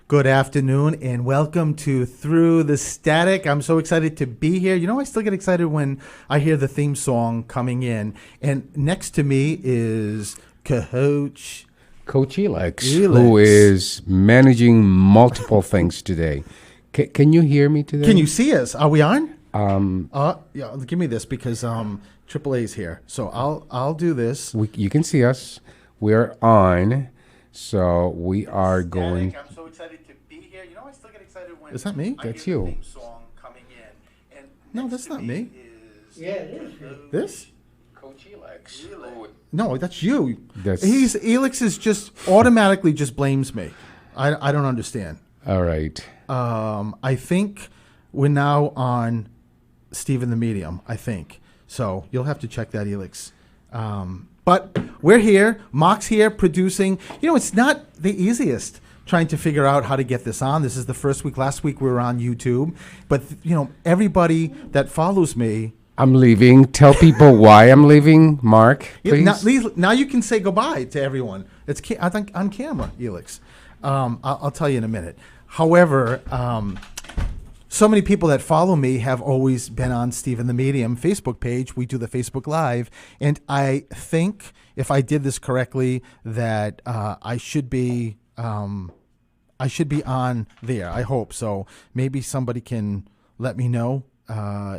Good afternoon and welcome to Through the Static. I'm so excited to be here. You know, I still get excited when I hear the theme song coming in. And next to me is Coach Elix, who is managing multiple things today. Can you hear me today? Can you see us? Are we on? Yeah, give me this because AAA's here. So I'll do this. You can see us. We're on. So we are going. I'm so excited to be here. You know, I still get excited when Is that me? That's you. The theme song coming in. And no, that's not me. Yeah, it is. This? Coach Elix. No, that's you. That's... Elix is just automatically just blames me. I don't understand. All right. I think we're now on Stephen the Medium, I think. So you'll have to check that, Elix. But we're here. Mark's here producing. You know, it's not the easiest trying to figure out how to get this on. This is the first week. Last week we were on YouTube. But, you know, everybody that follows me. I'm leaving. Tell people why I'm leaving, Mark, please. Now you can say goodbye to everyone. It's I think on camera, Elix. I'll tell you in a minute. However, so many people that follow me have always been on Stephen the Medium Facebook page. We do the Facebook Live, and I think if I did this correctly, that I should be on there. I hope so. Maybe somebody can let me know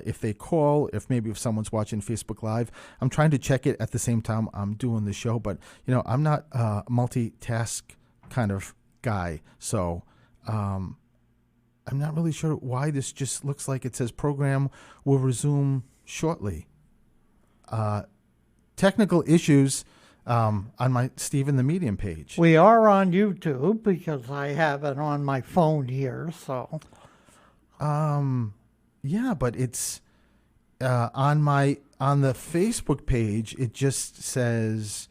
if they call. If someone's watching Facebook Live, I'm trying to check it at the same time I'm doing the show. But you know, I'm not a multitask kind of guy, so. I'm not really sure why this just looks like it says program will resume shortly. Technical issues on my Stephen the Medium page. We are on YouTube because I have it on my phone here. So, yeah, but it's on the Facebook page. It just says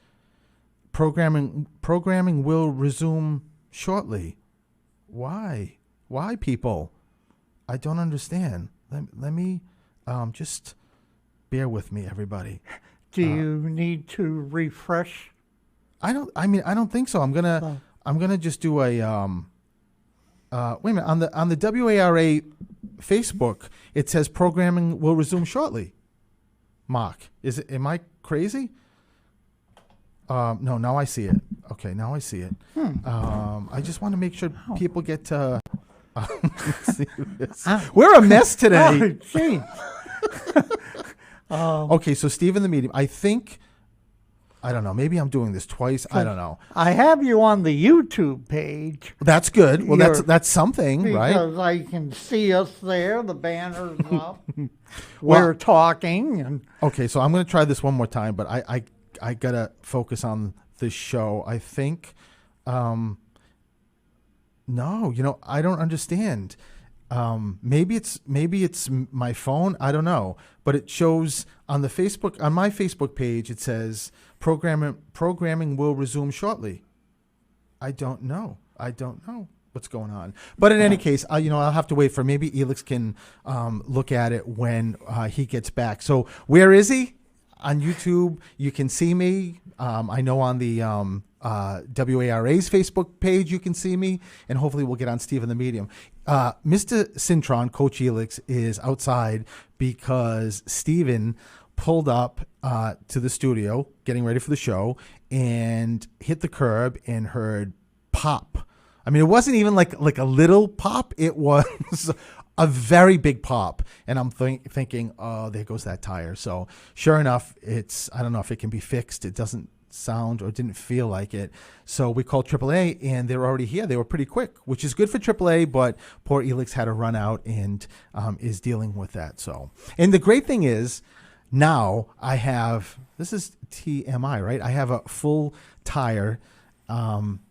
programming will resume shortly. Why? Why, people? I don't understand. Let me just bear with me, everybody. Do you need to refresh? I don't think so. I'm gonna just do a wait a minute, on the WARA Facebook. It says programming will resume shortly. Mark, am I crazy? No, now I see it. Okay, now I see it. I just want to make sure people get to. See this. We're a mess today. Okay, so Stephen the Medium. I don't know. Maybe I'm doing this twice. I don't know. I have you on the YouTube page. That's good. Well, that's something, right? Because I can see us there. The banner's up. We're talking. And okay, so I'm going to try this one more time, but I gotta focus on this show. I think. No, you know, I don't understand. Maybe it's my phone. I don't know, but it shows on my Facebook page. It says programming will resume shortly. I don't know what's going on. But in any case, I'll have to wait for maybe Elix can look at it when he gets back. So where is he? On YouTube, you can see me. I know on the WARA's Facebook page, you can see me, and hopefully we'll get on Stephen the Medium. Mr. Cintron, Coach Elix, is outside because Stephen pulled up to the studio, getting ready for the show, and hit the curb and heard pop. I mean, it wasn't even like a little pop. It was a very big pop, and I'm thinking, oh, there goes that tire. So sure enough, I don't know if it can be fixed. It doesn't sound or didn't feel like it. So we called AAA, and they're already here. They were pretty quick, which is good for AAA, but poor Elix had to run out and is dealing with that. So, and the great thing is now I have, this is TMI, right? I have a full tire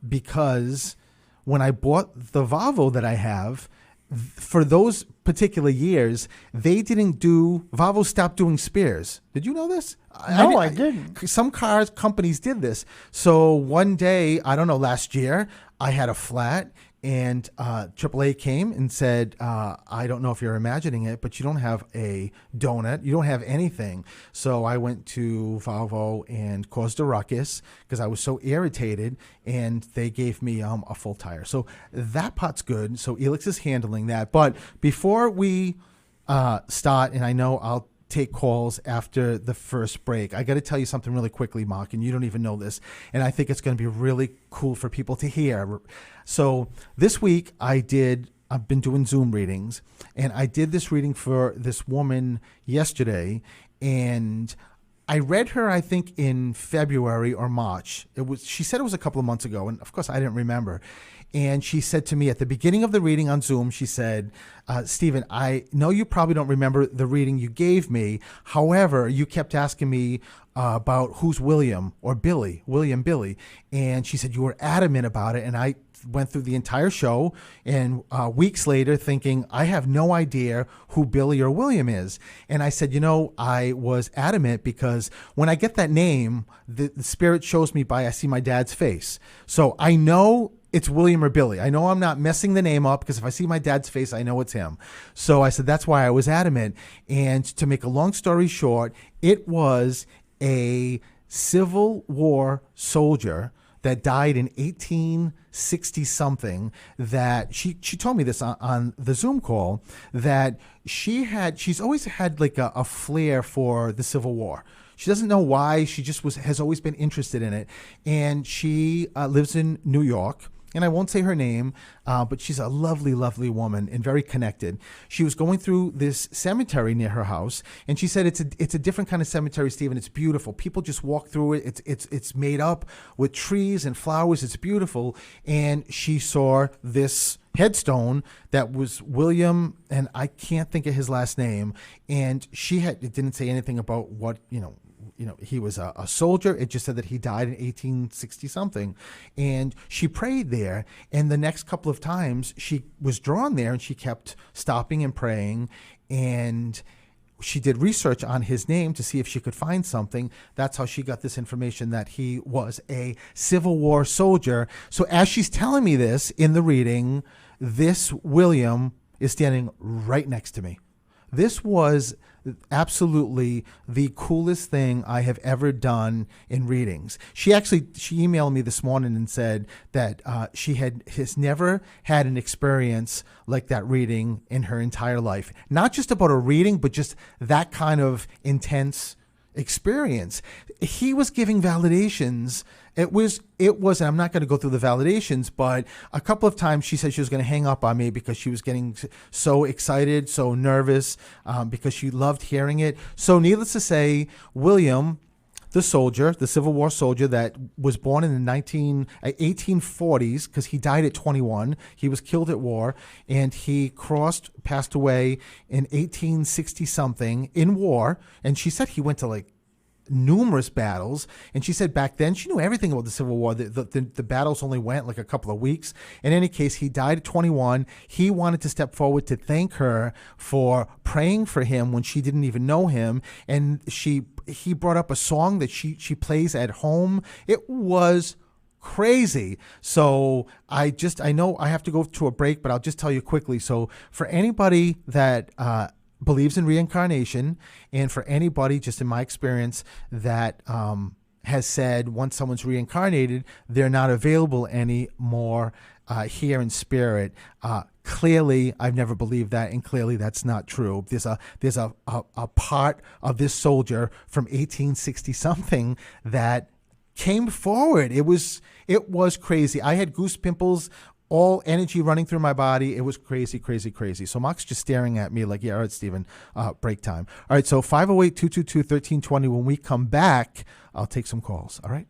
because when I bought the Volvo that I have, for those particular years, they didn't Volvo stopped doing spares. Did you know this? No, I didn't. Some companies did this. So one day, I don't know, last year, I had a flat, And AAA came and said, I don't know if you're imagining it, but you don't have a donut. You don't have anything. So I went to Volvo and caused a ruckus because I was so irritated, and they gave me a full tire. So that part's good. So Elix is handling that. But before we start, and I know I'll take calls after the first break, I got to tell you something really quickly, Mark, and you don't even know this, and I think it's going to be really cool for people to hear. So this week I've been doing Zoom readings, and I did this reading for this woman yesterday, and I read her, I think, in February or March. She said it was a couple of months ago, and of course I didn't remember. And she said to me at the beginning of the reading on Zoom, she said, Stephen, I know you probably don't remember the reading you gave me. However, you kept asking me about who's William or Billy, Billy. And she said you were adamant about it. And I went through the entire show, and weeks later thinking, I have no idea who Billy or William is. And I said, I was adamant because when I get that name, the spirit shows me I see my dad's face. So I know it's William or Billy. I know I'm not messing the name up because if I see my dad's face, I know it's him. So I said, that's why I was adamant. And to make a long story short, it was a Civil War soldier that died in 1860 something, that she told me this on the Zoom call, that she's always had like a flair for the Civil War. She doesn't know why. She just has always been interested in it. And she lives in New York. And I won't say her name, but she's a lovely, lovely woman and very connected. She was going through this cemetery near her house, and she said it's a different kind of cemetery, Stephen. It's beautiful. People just walk through it. It's made up with trees and flowers. It's beautiful. And she saw this headstone that was William, and I can't think of his last name. And it didn't say anything about what he was a soldier. It just said that he died in 1860 something. And she prayed there. And the next couple of times she was drawn there, and she kept stopping and praying. And she did research on his name to see if she could find something. That's how she got this information that he was a Civil War soldier. So as she's telling me this in the reading, this William is standing right next to me. This was absolutely the coolest thing I have ever done in readings. She emailed me this morning and said that she has never had an experience like that reading in her entire life. Not just about a reading, but just that kind of intense experience. He was giving validations. It was, and I'm not going to go through the validations, but a couple of times she said she was going to hang up on me because she was getting so excited, so nervous, because she loved hearing it. So needless to say, William, the soldier, the Civil War soldier that was born in the 1840s, because he died at 21. He was killed at war, and he passed away in 1860 something in war. And she said he went to like numerous battles, and she said back then she knew everything about the Civil War. The battles only went like a couple of weeks. In any case, he died at 21. He wanted to step forward to thank her for praying for him when she didn't even know him, and he brought up a song that she plays at home. It was crazy. So I know I have to go to a break, but I'll just tell you quickly. So for anybody that believes in reincarnation, and for anybody, just in my experience, that has said once someone's reincarnated, they're not available anymore here in spirit. Clearly, I've never believed that, and clearly that's not true. There's a part of this soldier from 1860 something that came forward. It was crazy. I had goose pimples, all energy running through my body. It was crazy, crazy, crazy. So Mark's just staring at me like, yeah, all right, Stephen, break time. All right, so 508-222-1320. When we come back, I'll take some calls. All right?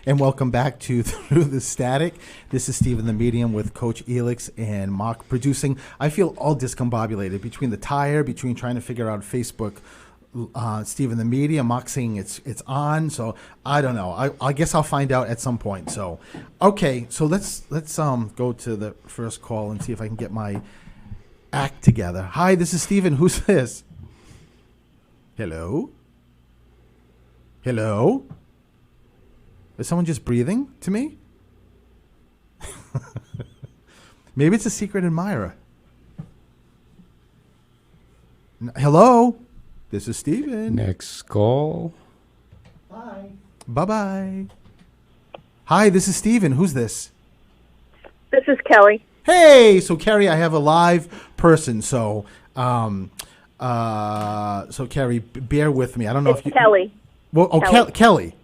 And welcome back to Through the Static. This is Stephen the Medium with Coach Elix and Mark producing. I feel all discombobulated between the tire, between trying to figure out Facebook, Stephen the Medium, Mark saying it's on. So I don't know. I guess I'll find out at some point. So, okay. So let's go to the first call and see if I can get my act together. Hi, this is Stephen. Who's this? Hello? Hello? Is someone just breathing to me? Maybe it's a secret admirer. Hello? This is Steven. Next call. Bye. Bye-bye. Hi, this is Steven. Who's this? This is Kelly. Hey, so Carrie, I have a live person. So, Carrie, bear with me. I don't know if you... Kelly. Well, Kelly.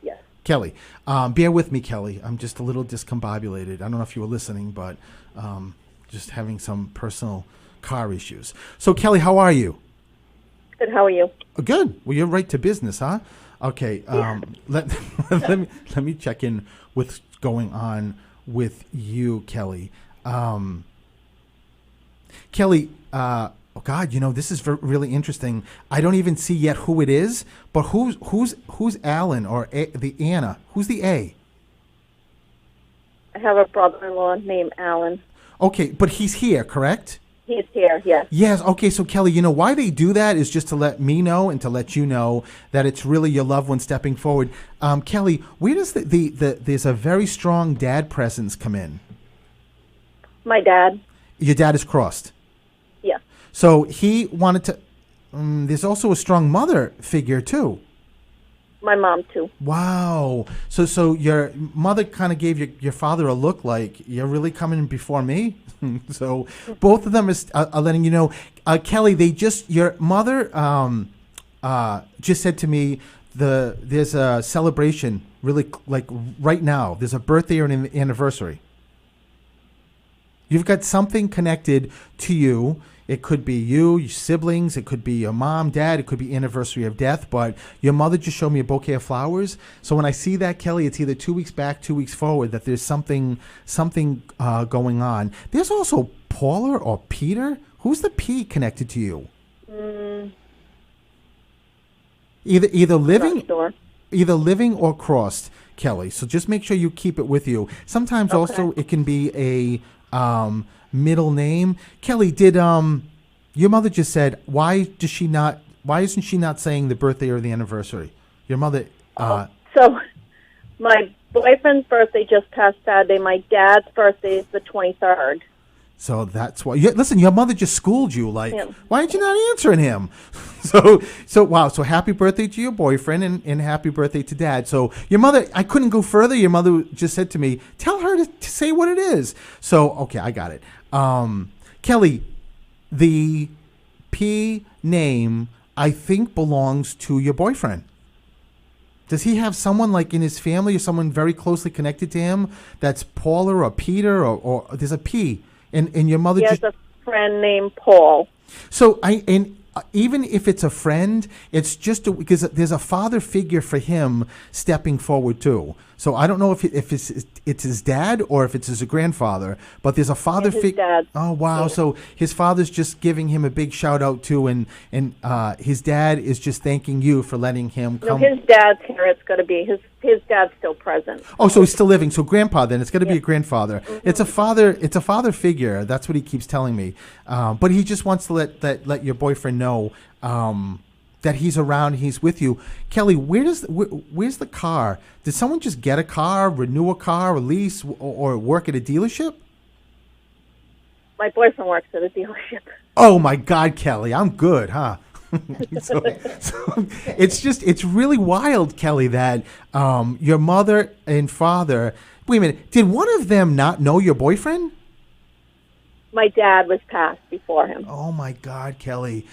Yes. Kelly. Bear with me, Kelly. I'm just a little discombobulated. I don't know if you were listening, but just having some personal car issues. So, Kelly, how are you? Good. How are you? Good. Well, you're right to business, huh? Okay. Let me check in with what's going on with you, Kelly. Kelly, oh God, this is really interesting. I don't even see yet who it is, but who's Alan or the Anna? Who's the A? I have a brother-in-law named Alan. Okay, but he's here, correct? He's here, yes. Yes. Okay. So Kelly, why they do that is just to let me know and to let you know that it's really your loved one stepping forward. Kelly, where does there's a very strong dad presence come in? My dad. Your dad is crossed. Yeah. So he wanted to. There's also a strong mother figure too. My mom too. Wow. So your mother kind of gave your father a look like you're really coming before me. So both of them are letting you know, Kelly. Your mother just said to me there's a celebration really like right now. There's a birthday or an anniversary. You've got something connected to you. It could be you, your siblings. It could be your mom, dad. It could be anniversary of death. But your mother just showed me a bouquet of flowers. So when I see that, Kelly, it's either 2 weeks back, 2 weeks forward, that there's something going on. There's also Paula or Peter. Who's the P connected to you? Either living, either living or crossed, Kelly. So just make sure you keep it with you. Sometimes also it can be a middle name. Kelly, did your mother just said why isn't she not saying the birthday or the anniversary? Your mother So my boyfriend's birthday just passed Saturday. My dad's birthday is the 23rd. So that's why. Listen, your mother just schooled you. Like, yeah. Why aren't you not answering him? So wow. So happy birthday to your boyfriend and happy birthday to dad. So your mother, I couldn't go further. Your mother just said to me, tell her to say what it is. So okay, I got it. Kelly, the P name I think belongs to your boyfriend. Does he have someone like in his family or someone very closely connected to him that's Paula or Peter or there's a P? And your mother he has a friend named Paul. So even if it's a friend, it's just because there's a father figure for him stepping forward too. So I don't know if it's his dad or if it's his grandfather, but there's a father figure. Oh wow! Yeah. So his father's just giving him a big shout out too, and his dad is just thanking you for letting him come. No, his dad's here. It's going to be his dad's still present. Oh, so he's still living. So grandpa, then it's going to be a grandfather. Mm-hmm. It's a father. It's a father figure. That's what he keeps telling me. But he just wants to let your boyfriend know that he's around, he's with you. Kelly, where's the car? Did someone just get a car, renew a car, or lease, or work at a dealership? My boyfriend works at a dealership. Oh my God, Kelly, I'm good, huh? so it's really wild, Kelly, that your mother and father. Wait a minute, did one of them not know your boyfriend? My dad was passed before him. Oh my God, Kelly.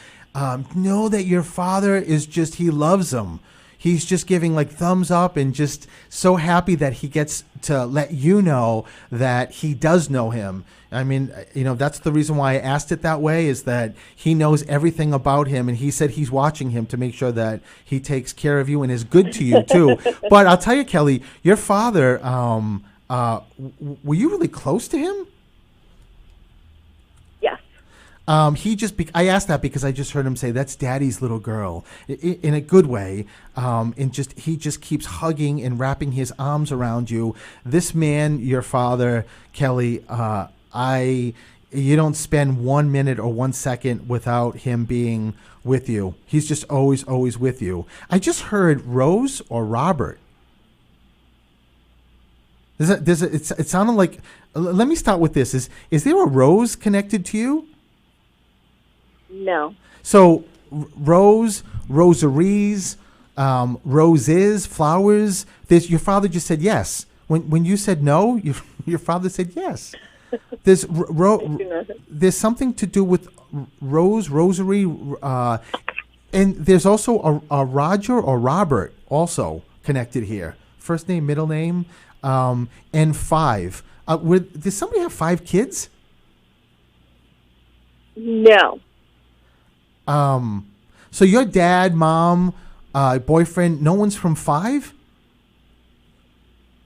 Know that your father is he loves him. he's just giving like thumbs up and just so happy that he gets to let you know that he does know him. I mean, that's the reason why I asked it that way, is that he knows everything about him, and he said he's watching him to make sure that he takes care of you and is good to you too. But I'll tell you, Kelly, your father, were you really close to him? Yes. I asked that because I just heard him say, "That's Daddy's little girl," in a good way. And he just keeps hugging and wrapping his arms around you. This man, your father, Kelly, you don't spend 1 minute or 1 second without him being with you. He's just always, always with you. I just heard Rose or Robert. It sounded like. Let me start with this. Is there a Rose connected to you? No. So Rose, rosaries, roses, flowers. Your father just said yes. When you said no, your father said yes. There's there's something to do with rosary, and there's also a Roger or Robert also connected here. First name, middle name, and 5. Does somebody have 5 kids? No. So your dad, mom, boyfriend, no one's from 5?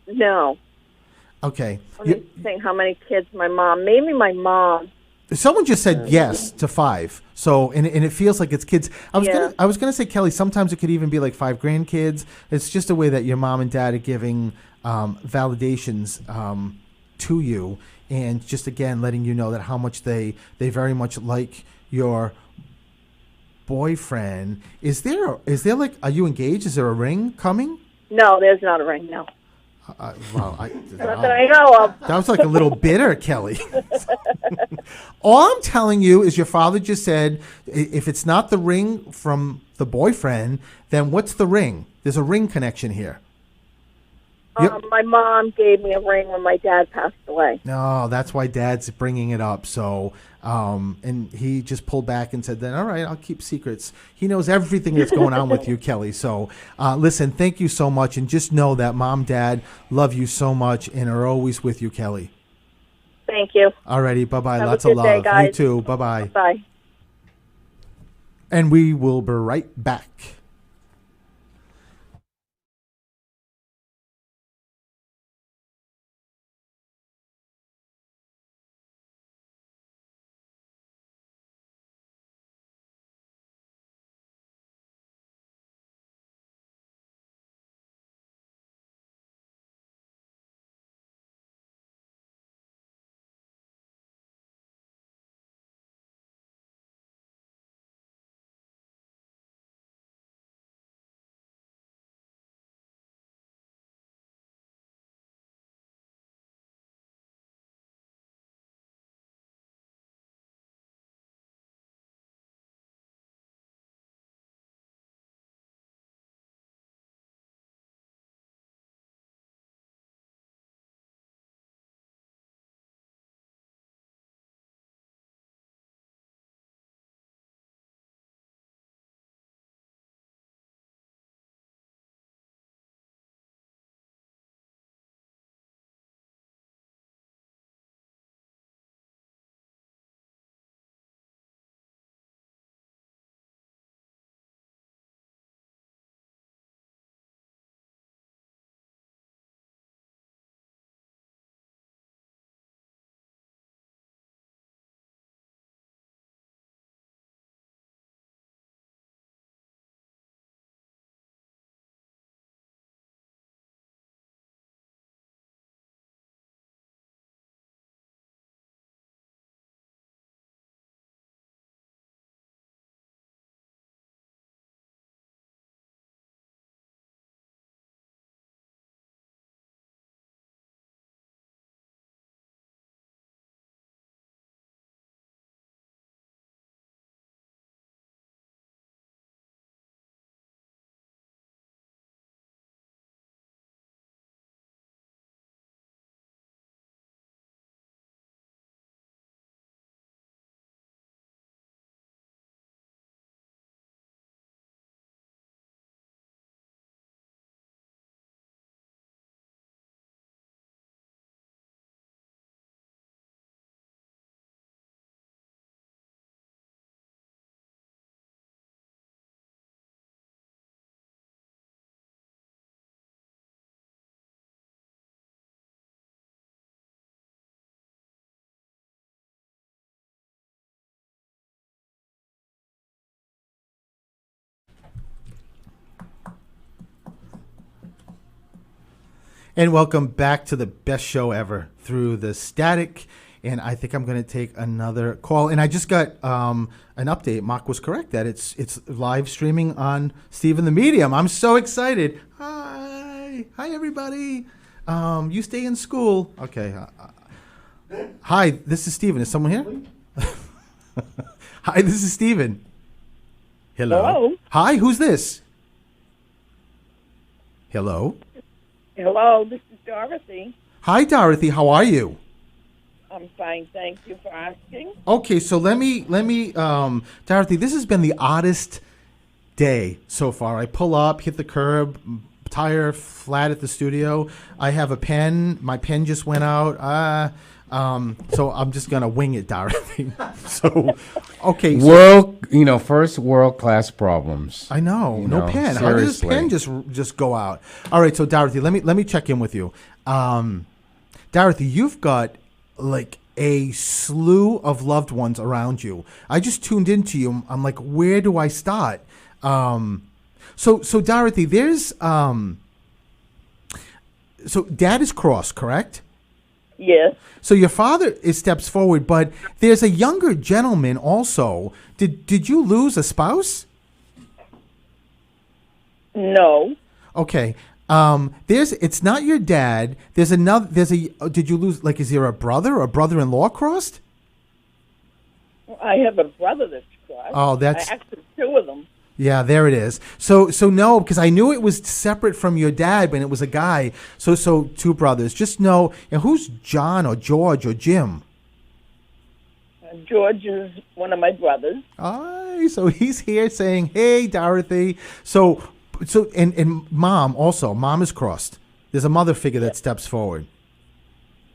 No. Okay. I'm saying how many kids my mom. Maybe my mom. Someone just said yes to 5. So and it feels like it's kids. I was gonna say, Kelly, sometimes it could even be like 5 grandkids. It's just a way that your mom and dad are giving validations to you, and just again letting you know that how much they very much like your boyfriend. Is there like, are you engaged? Is there a ring coming? No, there's not a ring. No. Not that I know of. That was like a little bitter, Kelly. All I'm telling you is your father just said, if it's not the ring from the boyfriend, then what's the ring? There's a ring connection here. My mom gave me a ring when my dad passed away. No, that's why Dad's bringing it up. So, and he just pulled back and said, "Then all right, I'll keep secrets." He knows everything that's going on with you, Kelly. So, listen, thank you so much, and just know that Mom, Dad love you so much and are always with you, Kelly. Thank you. All righty, bye bye. Have Lots a good of love. day, guys. You too. Bye bye. Bye. And we will be right back. And welcome back to the best show ever through the static. And I think I'm going to take another call. And I just got an update. Mark was correct that it's live streaming on Stephen the Medium. I'm so excited. Hi everybody. You stay in school. Okay. Hi, this is Stephen. Is someone here? Hi, this is Stephen. Hello. Hi, who's this? Hello. Hello, this is Dorothy. Hi, Dorothy. How are you? I'm fine, thank you for asking. Okay, so let me, Dorothy, this has been the oddest day so far. I pull up, hit the curb, tire flat at the studio. I have a pen. My pen just went out. So I'm just gonna wing it, Dorothy. So, okay. First world-class problems. I know, no pen. How did this pen just go out? All right, so Dorothy, let me check in with you. Dorothy, you've got like a slew of loved ones around you. I just tuned into you. I'm like, where do I start? So Dorothy, there's so Dad is cross, correct? Yes. So your father steps forward, but there's a younger gentleman also. Did you lose a spouse? No. Okay. It's not your dad. Did you lose, like, is there a brother or brother-in-law crossed? I have a brother that's crossed. Oh, that's actually two of them. Yeah, there it is. So no, because I knew it was separate from your dad, but it was a guy. So two brothers. Just know, and who's John or George or Jim? George is one of my brothers. So he's here saying, "Hey, Dorothy." So and Mom also. Mom is crossed. There's a mother figure that steps forward.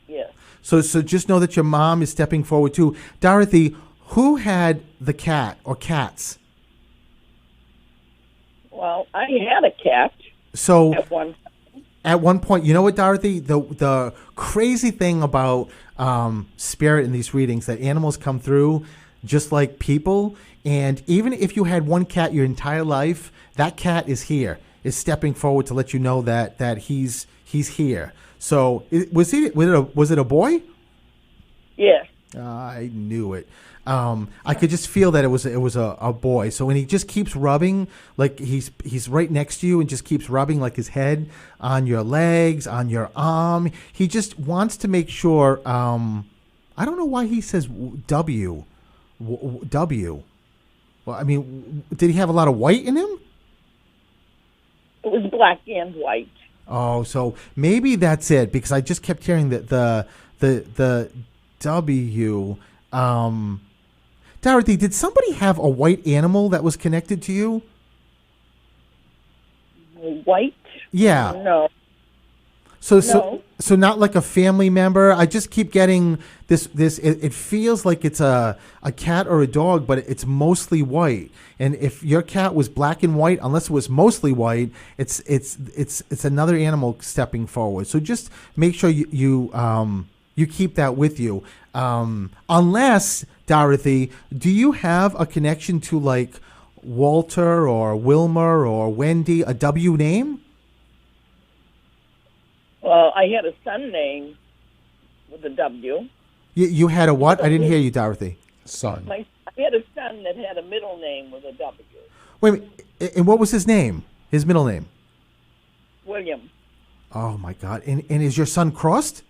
Yes. So just know that your mom is stepping forward too. Dorothy, who had the cat or cats? Well, I had a cat. So at one point, you know what, Dorothy? The crazy thing about spirit in these readings, that animals come through just like people, and even if you had one cat your entire life, that cat is stepping forward to let you know that he's here. So was it a boy? Yes. I knew it. I could just feel that it was a boy. So when he just keeps rubbing, like he's right next to you and just keeps rubbing like his head on your legs, on your arm. He just wants to make sure. I don't know why he says W. Well, I mean, did he have a lot of white in him? It was black and white. Oh, so maybe that's it, because I just kept hearing the W. Dorothy, did somebody have a white animal that was connected to you? White? Yeah. No. So not like a family member. I just keep getting this. It feels like it's a cat or a dog, but it's mostly white. And if your cat was black and white, unless it was mostly white, it's another animal stepping forward. So just make sure you keep that with you. Unless, Dorothy, do you have a connection to like Walter or Wilmer or Wendy, a W name? Well, I had a son named with a W. You had a what? I didn't hear you, Dorothy. Son. I had a son that had a middle name with a W. Wait a minute. And what was his name? His middle name? William. Oh, my God. And is your son crossed?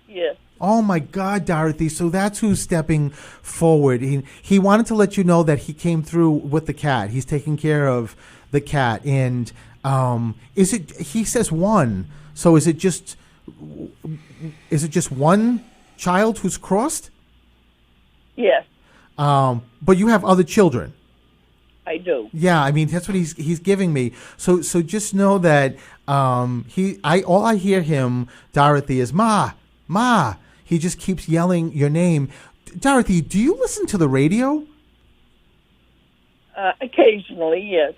Yes. Oh, my God, Dorothy. So that's who's stepping forward. He wanted to let you know that he came through with the cat. He's taking care of the cat. And he says one. So is it just one child who's crossed? Yes. But you have other children. I do. Yeah, I mean that's what he's giving me. So just know that all I hear him, Dorothy, is Ma. He just keeps yelling your name. Dorothy, do you listen to the radio? Occasionally, yes.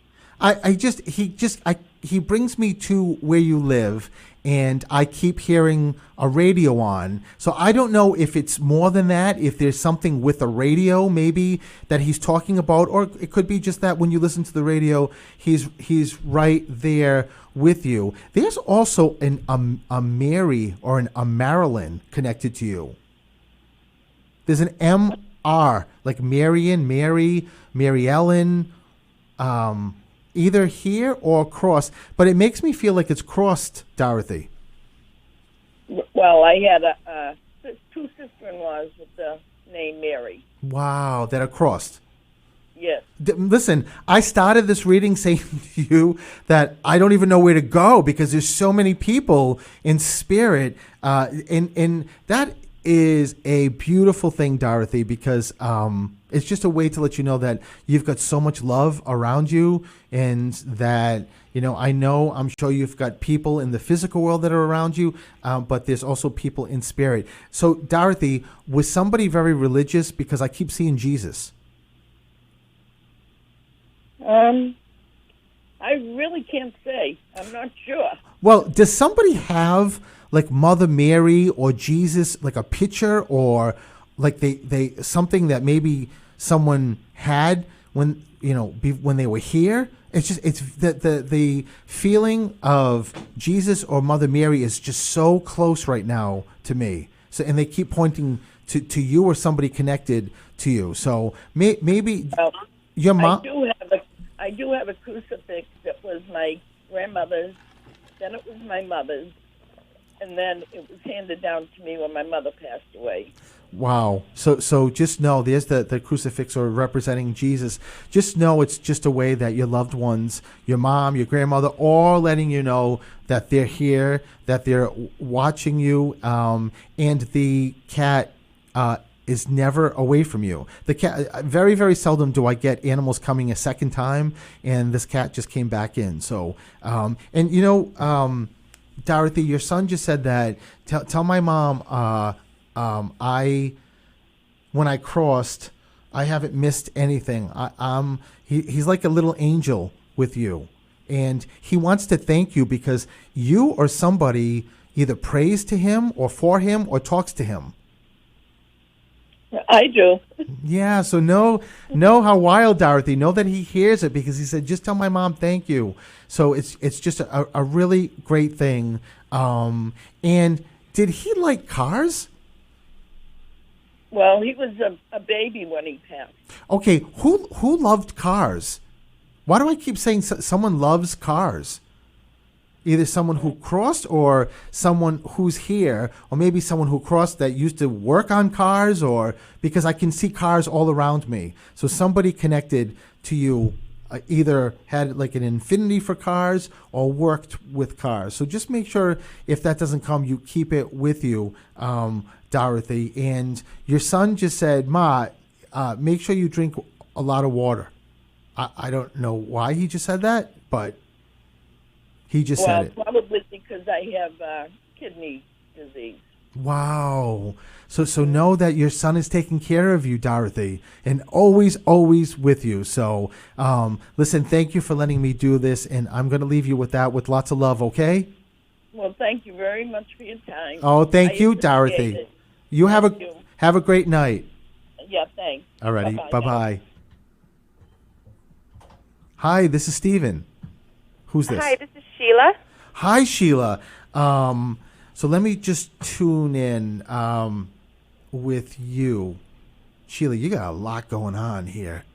He brings me to where you live, and I keep hearing a radio on. So I don't know if it's more than that, if there's something with a radio maybe that he's talking about, or it could be just that when you listen to the radio, he's right there with you. There's also a Mary or a Marilyn connected to you. There's an M-R, like Marion, Mary Ellen, either here or crossed, but it makes me feel like it's crossed, Dorothy. Well, I had two sister-in-laws with the name Mary. Wow, that are crossed. Yes. Listen, I started this reading saying to you that I don't even know where to go because there's so many people in spirit, and that is a beautiful thing, Dorothy, because it's just a way to let you know that you've got so much love around you, and that, I'm sure you've got people in the physical world that are around you, but there's also people in spirit. So, Dorothy, was somebody very religious? Because I keep seeing Jesus. I really can't say. I'm not sure. Well, does somebody have like Mother Mary or Jesus, like a picture, or like they something that maybe someone had when when they were here? It's the feeling of Jesus or Mother Mary is just so close right now to me. So, and they keep pointing to you or somebody connected to you. So maybe your mom. I do have a crucifix that was my grandmother's, then it was my mother's, and then it was handed down to me when my mother passed away. Wow. So just know there's the crucifix or representing Jesus. Just know it's just a way that your loved ones, your mom, your grandmother, all letting you know that they're here, that they're watching you, and the cat is never away from you. The cat, very, very seldom do I get animals coming a second time, and this cat just came back in. So, Dorothy, your son just said that, tell my mom, when I crossed, I haven't missed anything. He's like a little angel with you, and he wants to thank you because you or somebody either prays to him or for him or talks to him. I do. Yeah, so know how wild, Dorothy. Know that he hears it because he said, just tell my mom thank you. So it's just a really great thing. And did he like cars? Well, he was a baby when he passed. Okay, who loved cars? Why do I keep saying someone loves cars? Either someone who crossed or someone who's here, or maybe someone who crossed that used to work on cars, or because I can see cars all around me. So somebody connected to you either had like an affinity for cars or worked with cars. So just make sure if that doesn't come, you keep it with you, Dorothy. And your son just said, Ma, make sure you drink a lot of water. I don't know why he just said that, but he just said it. Well, probably because I have kidney disease. Wow. So know that your son is taking care of you, Dorothy, and always, always with you. So listen, thank you for letting me do this, and I'm going to leave you with that with lots of love, okay? Well, thank you very much for your time. Oh, thank you, Dorothy. It. You have a great night. Yeah, thanks. Alrighty, bye-bye. Hi, this is Steven. Who's this? Hi, this is Sheila. Hi, Sheila. So let me just tune in with you. Sheila, you got a lot going on here.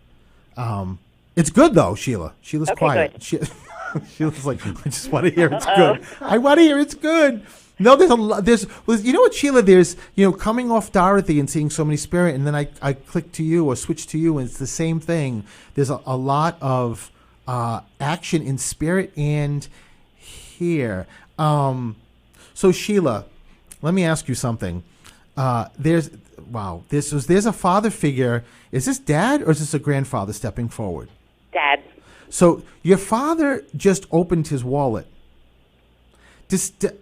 It's good, though, Sheila. Sheila's okay, quiet. Sheila's like, I just want to hear it's good. I want to hear it's good. No, there's a lot. You know what, Sheila? There's, coming off Dorothy and seeing so many spirit, and then I click to you or switch to you, and it's the same thing. There's a lot of action in spirit and here. So Sheila, let me ask you something. There's a father figure. Is this dad or is this a grandfather stepping forward? Dad. So your father just opened his wallet.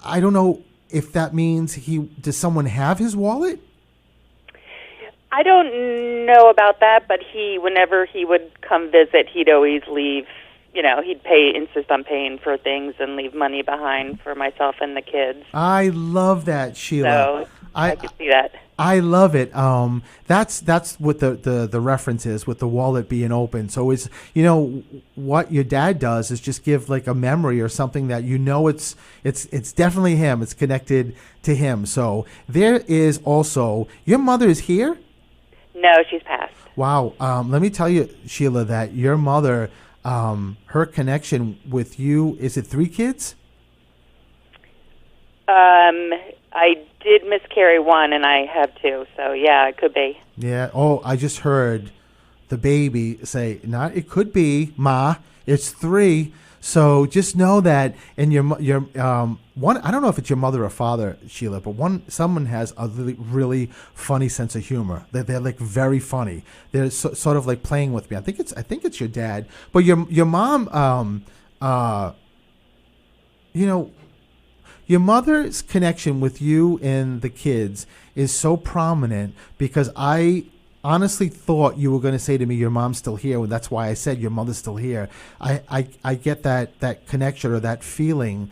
I don't know if that means does someone have his wallet? I don't know about that, but whenever he would come visit, he'd always leave, he'd insist on paying for things and leave money behind for myself and the kids. I love that, Sheila. So I could see that. I love it. That's what the reference is with the wallet being open. So it's what your dad does is just give like a memory or something that it's definitely him. It's connected to him. So there is also your mother is here. No, she's passed. Wow. Let me tell you, Sheila, that your mother, her connection with you, is it 3 kids? I did miscarry 1, and I have 2. So yeah, it could be. Yeah. Oh, I just heard the baby say, "Not it could be, Ma. It's 3." So just know that, and your one. I don't know if it's your mother or father, Sheila, but someone has a really funny sense of humor. They're like very funny. They're sort of like playing with me. I think it's your dad, but your mom. Your mother's connection with you and the kids is so prominent because I honestly thought you were going to say to me, your mom's still here. And that's why I said your mother's still here. I get that connection or that feeling.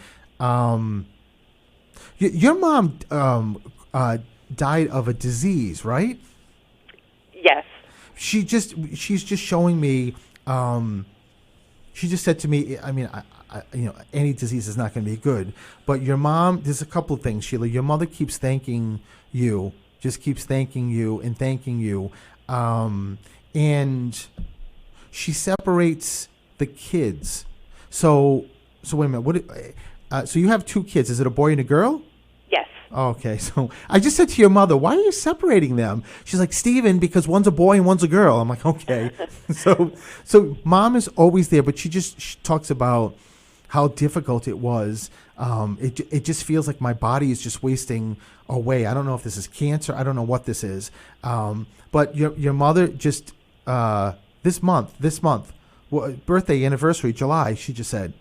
Your mom died of a disease, right? Yes. She's just showing me. She just said to me, I mean, any disease is not going to be good. But your mom, there's a couple of things, Sheila. Your mother keeps thanking you, just keeps thanking you and thanking you. And she separates the kids. So wait a minute. So you have 2 kids. Is it a boy and a girl? Yes. Okay, so I just said to your mother, why are you separating them? She's like, Stephen, because one's a boy and one's a girl. I'm like, okay. So mom is always there, but she talks about how difficult it was. It just feels like my body is just wasting away. I don't know if this is cancer. I don't know what this is. But your mother just this month, birthday, anniversary, July, she just said.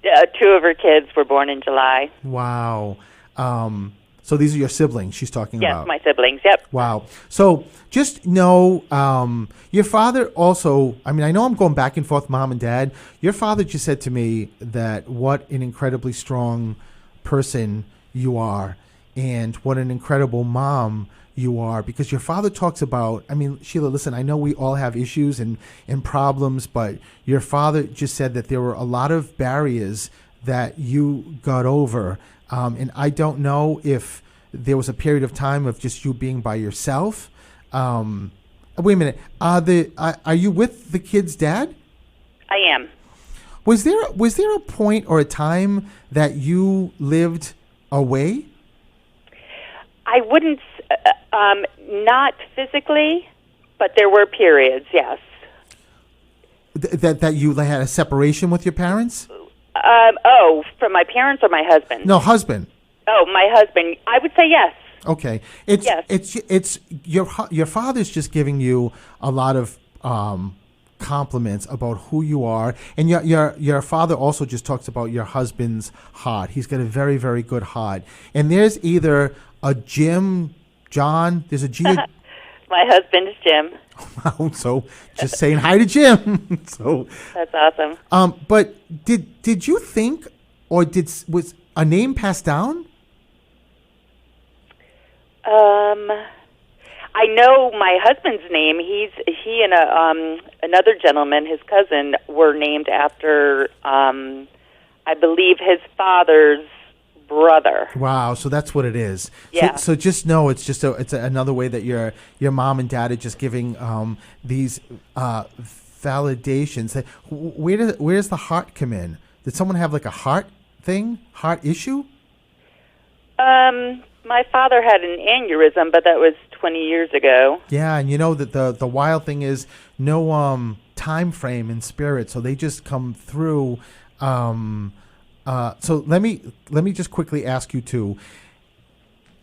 2 of her kids were born in July. Wow. So these are your siblings she's talking about? Yes, my siblings, yep. Wow. So just know your father also, I mean, I know I'm going back and forth, mom and dad. Your father just said to me that what an incredibly strong person you are and what an incredible mom you are, because your father talks about, I mean, Sheila, listen, I know we all have issues and problems, but your father just said that there were a lot of barriers that you got over. And I don't know if there was a period of time of just you being by yourself. Wait a minute. Are you with the kid's dad? I am. Was there a point or a time that you lived away? I wouldn't, not physically, but there were periods, yes. That you had a separation with your parents? From my parents or my husband? No, husband. Oh, my husband. I would say yes. Okay. Yes. It's your father's just giving you a lot of compliments about who you are, and your father also just talks about your husband's heart. He's got a very, very good heart. And there's either a Jim, John. There's a G. My husband is Jim. So just saying hi to Jim. So that's awesome. But did you think, or was a name passed down? I know my husband's name. He and another gentleman, his cousin, were named after, I believe, his father's brother. Wow, so that's what it is. Yeah. So just know it's another way that your mom and dad are just giving these validations. Where does the heart come in? Did someone have like a heart issue? My father had an aneurysm, but that was 20 years ago. Yeah, and you know that the wild thing is no time frame in spirit, so they just come through. So let me just quickly ask you too.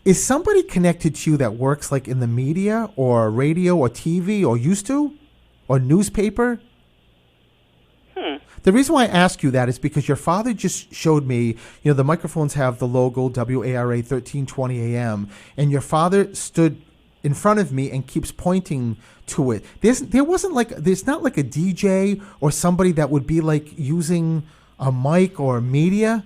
Is somebody connected to you that works like in the media or radio or TV or used to or newspaper? The reason why I ask you that is because your father just showed me, you know, the microphones have the logo WARA 1320 AM, and your father stood in front of me and keeps pointing to it. There's not like a DJ or somebody that would be like using a mic or a media.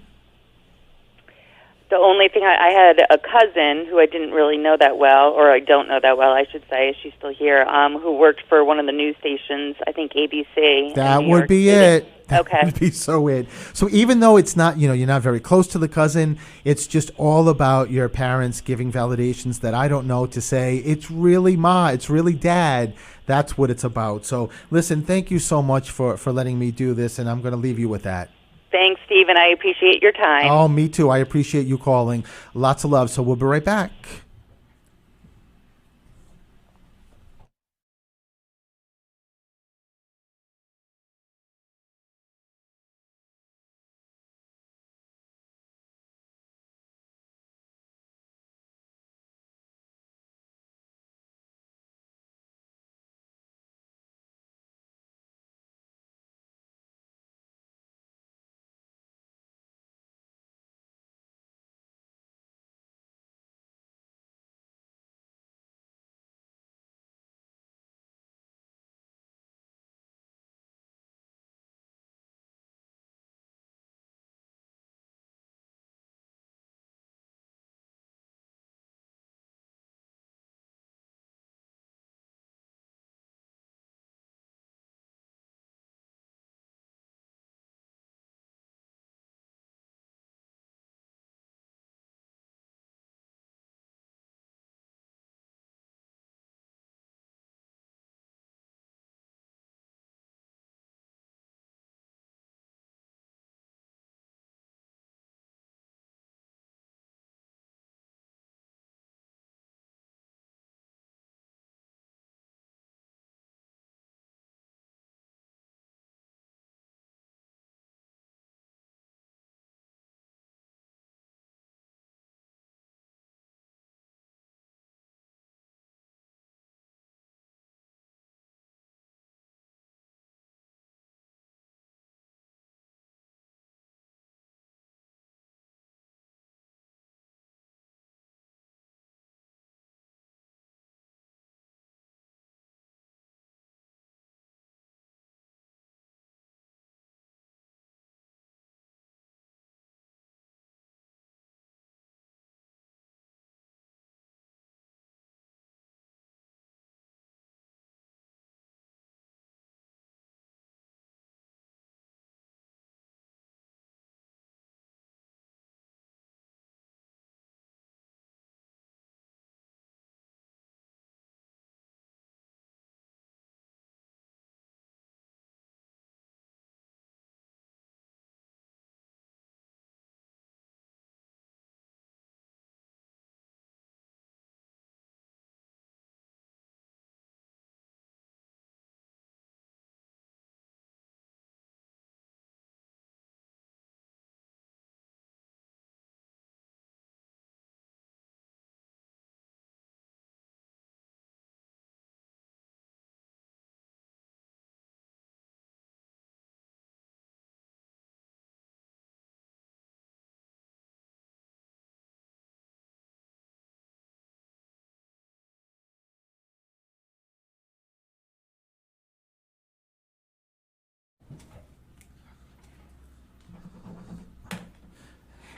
The only thing, I had a cousin who I didn't really know that well, or I don't know that well, I should say, she's still here, who worked for one of the news stations, I think ABC. That would be it. That Okay. would be so it. So even though it's not, you're not very close to the cousin, it's just all about your parents giving validations that I don't know to say, it's really Ma, it's really Dad. That's what it's about. So listen, thank you so much for letting me do this, and I'm going to leave you with that. Thanks, Stephen. I appreciate your time. Oh, me too. I appreciate you calling. Lots of love. So we'll be right back.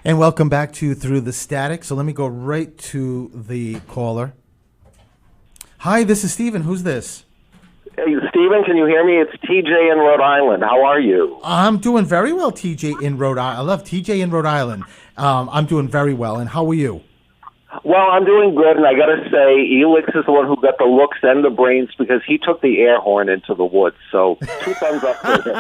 And welcome back to Through the Static. So let me go right to the caller. Hi, this is Stephen. Who's this? Hey, Stephen, can you hear me? It's TJ in Rhode Island. How are you? I'm doing very well, TJ in Rhode Island. I love TJ in Rhode Island. I'm doing very well. And how are you? Well, I'm doing good, and I got to say, Elix is the one who got the looks and the brains because he took the air horn into the woods. So 2 thumbs up for him.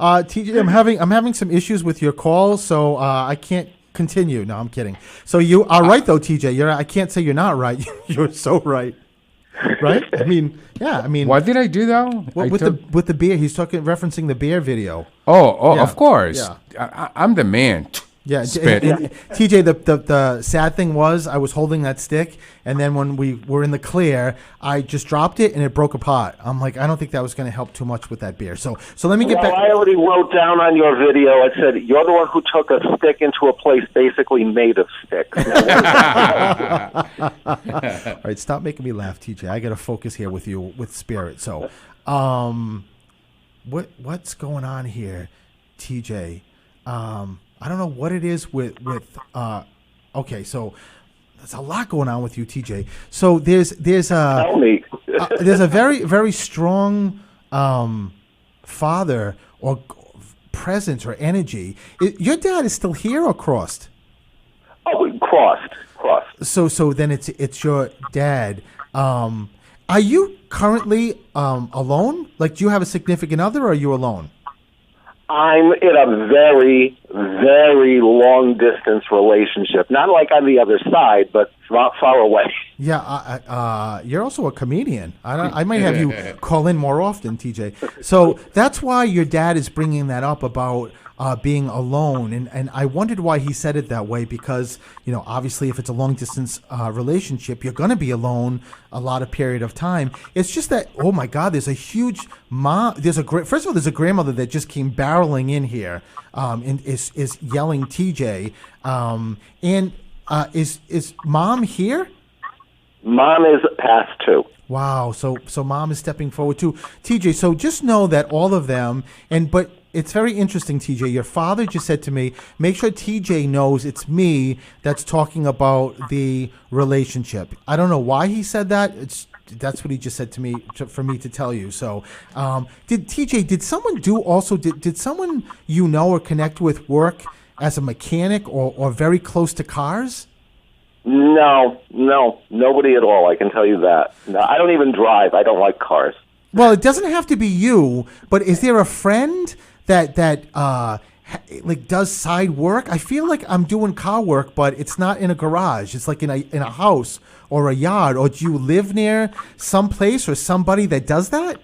TJ, I'm having some issues with your call, so I can't continue. No, I'm kidding. So you are right, though, TJ. I can't say you're not right. You're so right. Right? I mean, yeah. I mean, what did I do though? With the beer, he's referencing the beer video. Oh, Yeah. of course. Yeah. I'm the man. Yeah, spit. and TJ, the sad thing was I was holding that stick, and then when we were in the clear, I just dropped it and it broke apart. I'm like, I don't think that was going to help too much with that beer. So let me get back. I already wrote down on your video. I said you're the one who took a stick into a place basically made of sticks. All right, stop making me laugh, TJ. I got to focus here with you with spirit. So, what's going on here, TJ? I don't know what it is with okay, so there's a lot going on with you, TJ. So there's Tell me. there's a very, very strong father or presence or energy. Your dad is still here or crossed? Oh, crossed. So then it's your dad. Are you currently alone? Like, do you have a significant other, or are you alone? I'm in a very, very long distance relationship. Not like on the other side, but not far away. Yeah, you're also a comedian. I might have you call in more often, TJ. So that's why your dad is bringing that up about being alone, and I wondered why he said it that way, because, you know, obviously if it's a long distance relationship, you're going to be alone a lot of period of time. It's just that, oh my God, there's a huge first of all, there's a grandmother that just came barreling in here and is yelling TJ, and is mom here? Mom is past too. Wow, so mom is stepping forward too. TJ, so just know that all of them, but it's very interesting, TJ. Your father just said to me, make sure TJ knows it's me that's talking about the relationship. I don't know why he said that. That's what he just said to me, for me to tell you. So did someone you know or connect with work as a mechanic or very close to cars? No, nobody at all. I can tell you that. No, I don't even drive. I don't like cars. Well, it doesn't have to be you, but is there a friend that like does side work? I feel like I'm doing car work, but it's not in a garage. It's like in a house or a yard. Or do you live near some place or somebody that does that?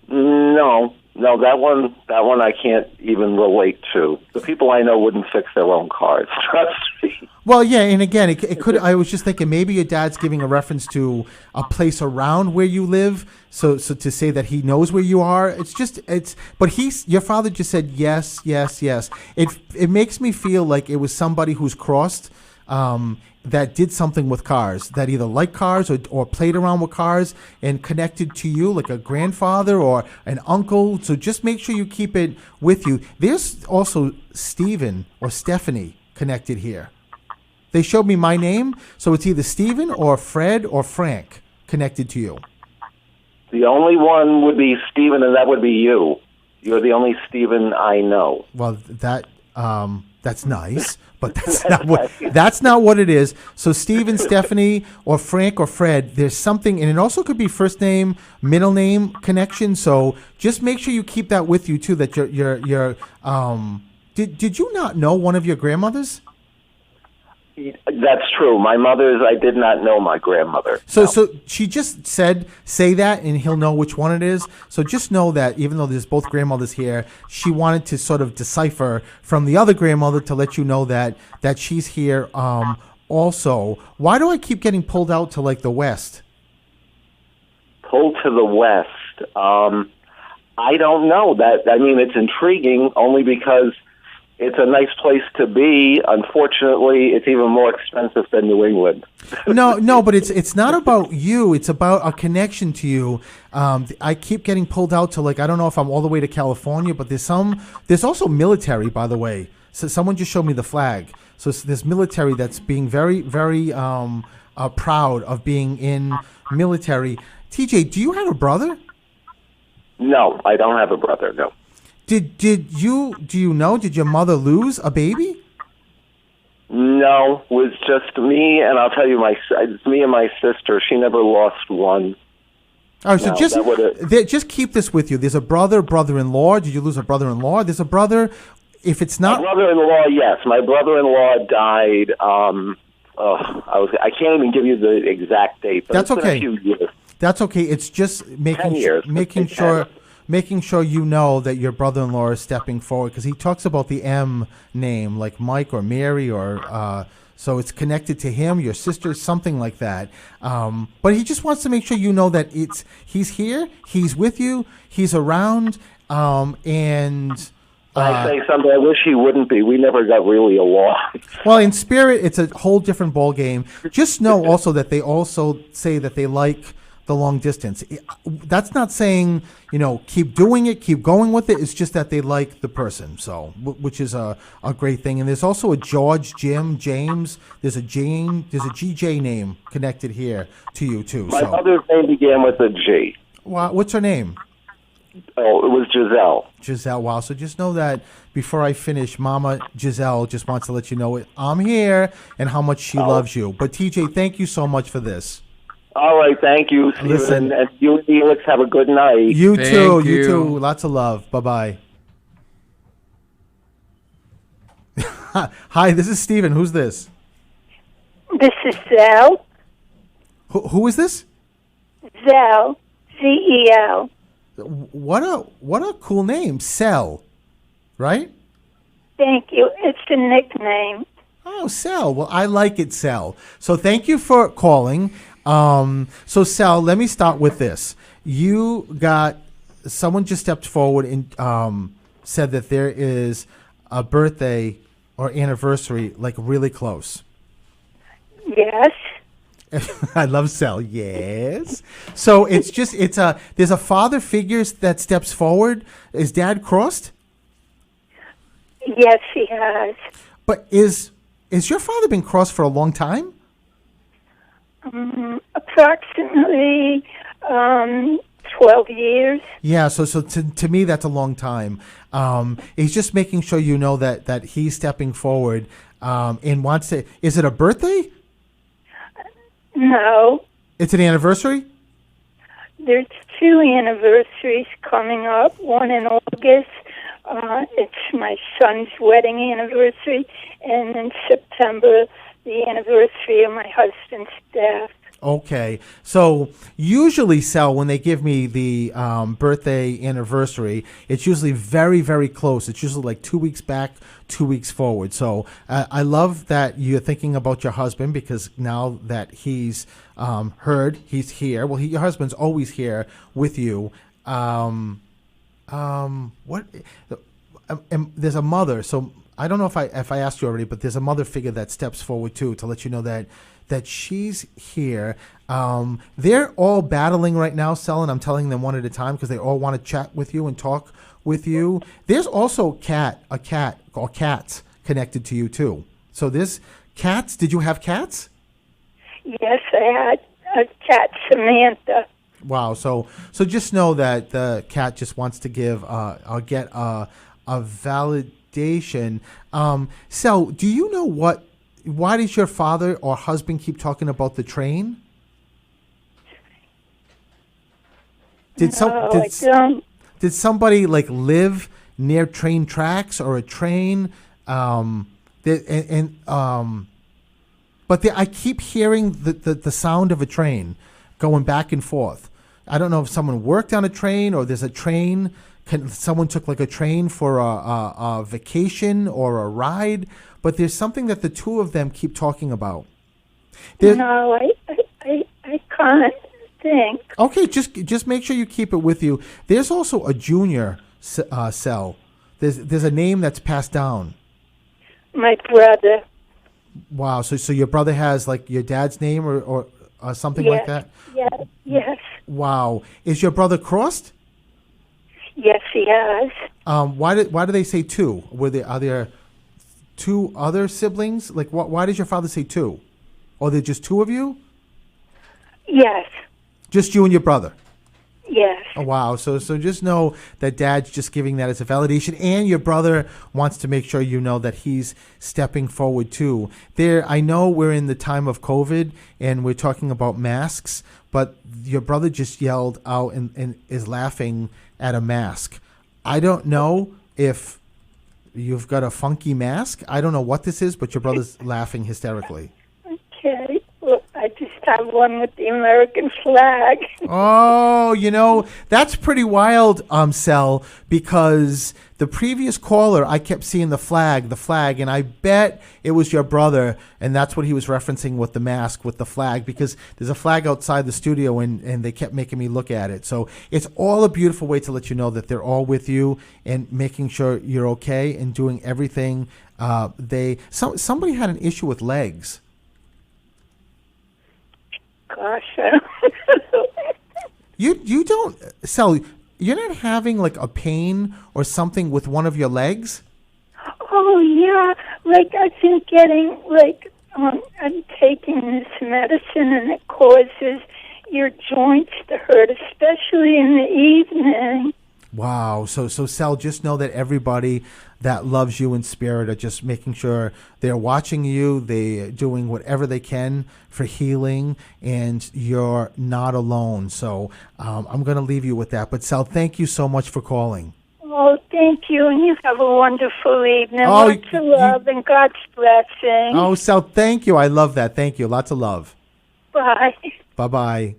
No, that one I can't even relate to. The people I know wouldn't fix their own cars. Trust me. Well, yeah, and again, it could. I was just thinking maybe your dad's giving a reference to a place around where you live, so to say that he knows where you are. But your father just said yes. It makes me feel like it was somebody who's crossed, that did something with cars, that either liked cars or played around with cars and connected to you, like a grandfather or an uncle. So just make sure you keep it with you. There's also Stephen or Stephanie connected here. They showed me my name, so it's either Stephen or Fred or Frank connected to you. The only one would be Stephen, and that would be you. You're the only Stephen I know. Well, that's nice, but that's not what it is. So Stephen, Stephanie, or Frank or Fred, there's something, and it also could be first name, middle name connection. So just make sure you keep that with you too. That did you not know one of your grandmothers? That's true. My mother's, I did not know my grandmother. So she just said, say that, and he'll know which one it is. So just know that even though there's both grandmothers here, she wanted to sort of decipher from the other grandmother to let you know that she's here also. Why do I keep getting pulled out to, like, the west? Pulled to the west? I don't know. It's intriguing only because it's a nice place to be. Unfortunately, it's even more expensive than New England. No, but it's not about you. It's about a connection to you. I keep getting pulled out to, like, I don't know if I'm all the way to California, but there's also military, by the way. So someone just showed me the flag. So there's military that's being very, very proud of being in military. TJ, do you have a brother? No, I don't have a brother, no. Did your mother lose a baby? No, it was just me, and I'll tell you, it's me and my sister. She never lost one. All right, so just keep this with you. There's a brother-in-law. Did you lose a brother-in-law? There's a brother. If it's not my brother-in-law, yes. My brother-in-law died. I can't even give you the exact date. But that's it's okay. been a few years. That's okay. It's just making 10 years. making sure. making sure you know that your brother-in-law is stepping forward because he talks about the M name, like Mike or Mary or. So it's connected to him, your sister, something like that. But he just wants to make sure you know that he's here, he's with you, he's around, and. I say something. I wish he wouldn't be. We never got really along. Well, in spirit, it's a whole different ball game. Just know also that they also say that they like the long distance. That's not saying, keep doing it, keep going with it. It's just that they like the person, so which is a great thing. And there's also a George, Jim, James. There's a GJ name connected here to you too. My mother's name began with a G. What's her name? Oh, it was Giselle. Giselle, wow. So just know that before I finish, Mama Giselle just wants to let you know I'm here and how much she loves you. But TJ, thank you so much for this. All right, thank you. Listen, and you and Felix have a good night. You too. You too. Lots of love. Bye-bye. Hi, this is Steven. Who's this? This is Zell. Who is this? Zell. Z-E-L. What a cool name, Cell, right? Thank you. It's a nickname. Oh, Cell. Well, I like it, Cell. So thank you for calling. So Cell, let me start with this. Someone just stepped forward and said that there is a birthday or anniversary like really close. Yes. I love Cell. Yes. So there's a father figure that steps forward. Is Dad crossed? Yes, he has. But is your father been crossed for a long time? Approximately 12 years. Yeah. So to me that's a long time. He's just making sure you know that he's stepping forward and wants to. Is it a birthday? No. It's an anniversary? There's 2 anniversaries coming up, one in August. It's my son's wedding anniversary, and in September, the anniversary of my husband's death. Okay. So usually, Sal, when they give me the birthday anniversary, it's usually very, very close. It's usually like 2 weeks back, 2 weeks forward. So I love that you're thinking about your husband because now that he's heard, he's here. Well, your husband's always here with you. There's a mother. So I don't know if I asked you already, but there's a mother figure that steps forward too to let you know that she's here. They're all battling right now, Sel, and I'm telling them one at a time because they all want to chat with you and talk with you. There's also a cat or cats connected to you too. So there's cats. Did you have cats? Yes, I had a cat, Samantha. Wow. So just know that the cat just wants to give get a validation. Sel, do you know why does your father or husband keep talking about the train? Did somebody like live near train tracks or a train? But I keep hearing the sound of a train going back and forth. I don't know if someone worked on a train or there's a train. Someone took like a train for a vacation or a ride. But there's something that the two of them keep talking about. No, I can't think. Okay, just make sure you keep it with you. There's also a junior cell. There's a name that's passed down. My brother. Wow, so your brother has like your dad's name or something like that? Yes. Wow. Is your brother crossed? Yes, he has. Why do they say two? Are there two other siblings? Like, why does your father say two? Or there just two of you? Yes. Just you and your brother? Yes. Oh, wow. So just know that Dad's just giving that as a validation, and your brother wants to make sure you know that he's stepping forward too. I know we're in the time of COVID, and we're talking about masks, but your brother just yelled out and is laughing at a mask. I don't know if you've got a funky mask. I don't know what this is, but your brother's laughing hysterically. Okay. Well, I just have one with the American flag. Oh, that's pretty wild, Sel, because the previous caller, I kept seeing the flag, and I bet it was your brother, and that's what he was referencing with the mask, with the flag, because there's a flag outside the studio, and they kept making me look at it. So it's all a beautiful way to let you know that they're all with you and making sure you're okay and doing everything. Somebody had an issue with legs. Gosh, I don't know. You don't, Sel, you're not having like a pain or something with one of your legs? Oh, yeah. Like, I've been getting, I'm taking this medicine, and it causes your joints to hurt, especially in the evening. Wow. So Sel, just know that everybody that loves you in spirit are just making sure they're watching you, they're doing whatever they can for healing, and you're not alone. So I'm going to leave you with that. But Sel, thank you so much for calling. Oh, thank you, and you have a wonderful evening. Lots of love and God's blessing. Oh, Sel, thank you. I love that. Thank you. Lots of love. Bye. Bye-bye.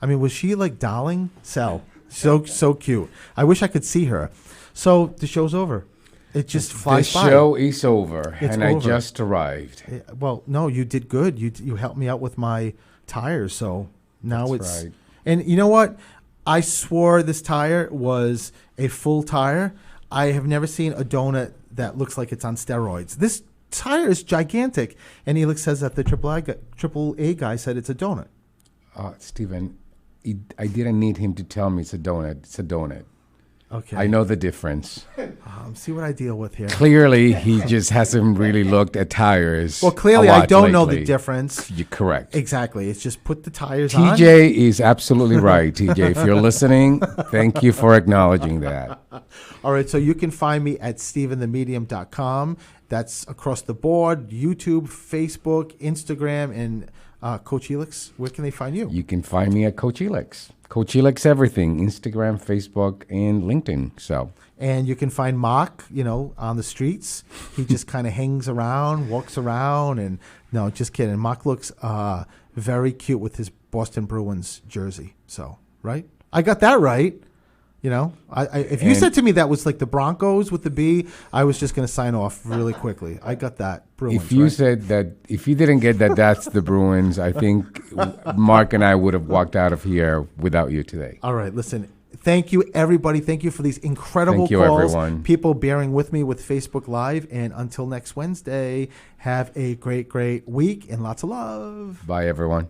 I mean, was she like darling? Sel, so cute. I wish I could see her. So the show's over. It just flies by. The show is over, It's and over. I just arrived. Well, no, you did good. You helped me out with my tires, so now That's it's right. And you know what? I swore this tire was a full tire. I have never seen a donut that looks like it's on steroids. This tire is gigantic, and Elix says that the AAA guy said it's a donut. Stephen, I didn't need him to tell me it's a donut. It's a donut. Okay. I know the difference. See what I deal with here. Clearly, he just hasn't really looked at tires. Well, clearly, a lot I don't know the lately. difference. You're correct. Exactly. It's just put the tires on. TJ is absolutely right. TJ, if you're listening, thank you for acknowledging that. All right, so you can find me at StephenTheMedium.com. That's across the board, YouTube, Facebook, Instagram, and Coach Elix. Where can they find you? You can find me at Coach Elix. Coach Elix everything, Instagram, Facebook, and LinkedIn. So, and you can find Mark, on the streets. He just kind of hangs around, walks around, and no, just kidding. Mark looks very cute with his Boston Bruins jersey. So, right? I got that right. If you said to me that was like the Broncos with the B, I was just going to sign off really quickly. I got that. Bruins, if you right? said that, if you didn't get that, that's the Bruins, I think Mark and I would have walked out of here without you today. All right, listen. Thank you, everybody. Thank you for these incredible Thank you, calls. everyone. People bearing with me with Facebook Live. And until next Wednesday, have a great, great week and lots of love. Bye, everyone.